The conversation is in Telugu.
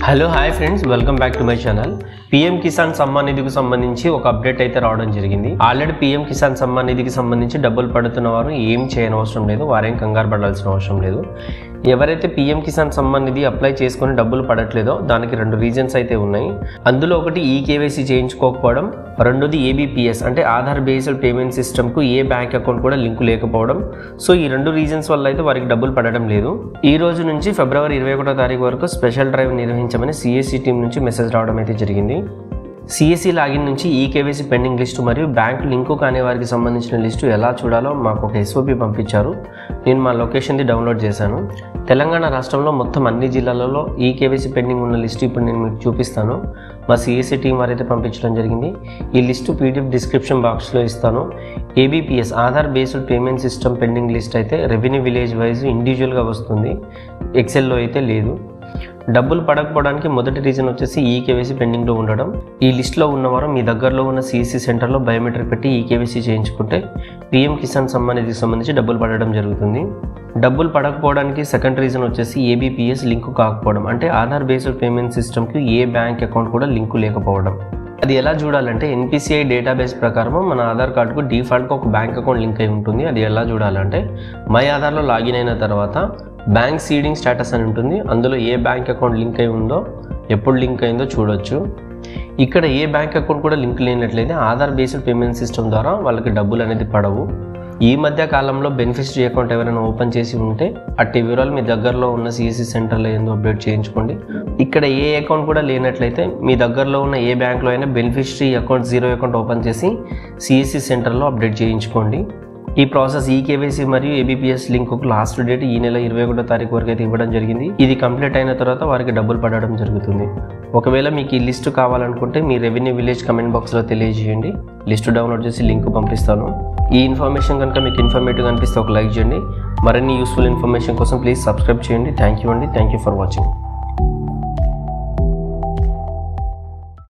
Hello hi friends, welcome back to my channel. PM Kisan Samman నిధికి సంబంధించి ఒక అప్డేట్ అయితే రావడం జరిగింది. ఆల్రెడీ పీఎం కిసాన్ సమ్మాన్ నిధికి సంబంధించి డబ్బులు పడుతున్న వారు ఏం చేయనవసరం లేదు, వారేం కంగారు పడాల్సిన అవసరం లేదు. ఎవరైతే పీఎం కిసాన్ సమ్మాన్ నిధి అప్లై చేసుకుని డబ్బులు పడట్లేదో దానికి రెండు రీజన్స్ అయితే ఉన్నాయి. అందులో ఒకటి ఈకేవైసీ చేయించుకోకపోవడం, రెండోది ఏబీపీఎస్ అంటే ఆధార్ బేస్డ్ పేమెంట్ సిస్టమ్కు ఏ బ్యాంక్ అకౌంట్ కూడా లింకు లేకపోవడం. సో ఈ రెండు రీజన్స్ వల్ల అయితే వారికి డబ్బులు పడడం లేదు. ఈ రోజు నుంచి ఫిబ్రవరి 21వ తారీఖు వరకు స్పెషల్ డ్రైవ్ నిర్వహించమని సిఎస్సి టీం నుంచి మెసేజ్ రావడం అయితే జరిగింది. సిఎస్సి లాగిన్ నుంచి ఈకేవైసీ పెండింగ్ లిస్టు మరియు బ్యాంక్ లింకు కాని వారికి సంబంధించిన లిస్టు ఎలా చూడాలో మాకు ఒక ఎస్ఓపి పంపించారు. నేను మా లొకేషన్ది డౌన్లోడ్ చేశాను. తెలంగాణ రాష్ట్రంలో మొత్తం అన్ని జిల్లాలలో ఈకేవైసీ పెండింగ్ ఉన్న లిస్టు ఇప్పుడు నేను మీకు చూపిస్తాను. మా సిఎస్సి టీం వారైతే పంపించడం జరిగింది. ఈ లిస్టు పీడిఎఫ్ డిస్క్రిప్షన్ బాక్స్లో ఇస్తాను. ABPS Aadhaar based payment system pending list అయితే రెవెన్యూ విలేజ్ వైజ్ ఇండివిజువల్గా వస్తుంది, ఎక్సెల్లో అయితే లేదు. డబ్బులు పడకపోవడానికి మొదటి రీజన్ వచ్చేసి ఈకేవైసీ పెండింగ్లో ఉండడం. ఈ లిస్టులో ఉన్నవారు మీ దగ్గరలో ఉన్న సిఎస్సి సెంటర్లో బయోమెట్రిక్ పెట్టి ఈకేవైసీ చేయించుకుంటే పీఎం కిసాన్ సమ్మాన్ నిధికి సంబంధించి డబ్బులు పడడం జరుగుతుంది. డబ్బులు పడకపోవడానికి సెకండ్ రీజన్ వచ్చేసి ఏబీపీఎస్ లింకు కాకపోవడం, అంటే ఆధార్ బేస్డ్ పేమెంట్ సిస్టమ్కి ఏ బ్యాంక్ అకౌంట్ కూడా లింకు లేకపోవడం. అది ఎలా చూడాలంటే ఎన్పిసిఐ డేటాబేస్ ప్రకారం మన ఆధార్ కార్డుకు డిఫాల్ట్గా ఒక బ్యాంక్ అకౌంట్ లింక్ అయి ఉంటుంది. అది ఎలా చూడాలంటే మై ఆధార్లో లాగిన్ అయిన తర్వాత బ్యాంక్ సీడింగ్ స్టేటస్ అని ఉంటుంది. అందులో ఏ బ్యాంక్ అకౌంట్ లింక్ అయి ఉందో, ఎప్పుడు లింక్ అయిందో చూడొచ్చు. ఇక్కడ ఏ బ్యాంక్ అకౌంట్ కూడా లింక్ లేనట్లయితే ఆధార్ బేస్డ్ పేమెంట్ సిస్టమ్ ద్వారా వాళ్ళకి డబ్బులు అనేది పడవు. ఈ మధ్య కాలంలో బెనిఫిషరీ అకౌంట్ ఎవరైనా ఓపెన్ చేసి ఉంటే అట్టి వివరాలు మీ దగ్గరలో ఉన్న సిఎస్సి సెంటర్లో ఏందో అప్డేట్ చేయించుకోండి. ఇక్కడ ఏ అకౌంట్ కూడా లేనట్లయితే మీ దగ్గరలో ఉన్న ఏ బ్యాంక్లో అయినా beneficiary account zero account open చేసి సిఎస్సి సెంటర్లో అప్డేట్ చేయించుకోండి. ఈ ప్రాసెస్ ఈకేవైసీ మరియు ఏబీపీఎస్ లింకు లాస్ట్ డేట్ ఈ నెల 21వ తారీఖు వరకు అయితే ఇవ్వడం జరిగింది. ఇది కంప్లీట్ అయిన తర్వాత వారికి డబ్బులు పడడం జరుగుతుంది. ఒకవేళ మీకు ఈ లిస్టు కావాలనుకుంటే మీ రెవెన్యూ విలేజ్ కమెంట్ బాక్స్లో తెలియజేయండి. లిస్టు డౌన్లోడ్ చేసి లింక్ పంపిస్తాను. ఈ ఇన్ఫర్మేషన్ కనుక మీకు ఇన్ఫర్మేటివ్ అనిపిస్తే ఒక లైక్ చేయండి. మరిన్ని యూస్ఫుల్ ఇన్ఫర్మేషన్ కోసం ప్లీజ్ సబ్స్క్రైబ్ చేయండి. Thank you for watching.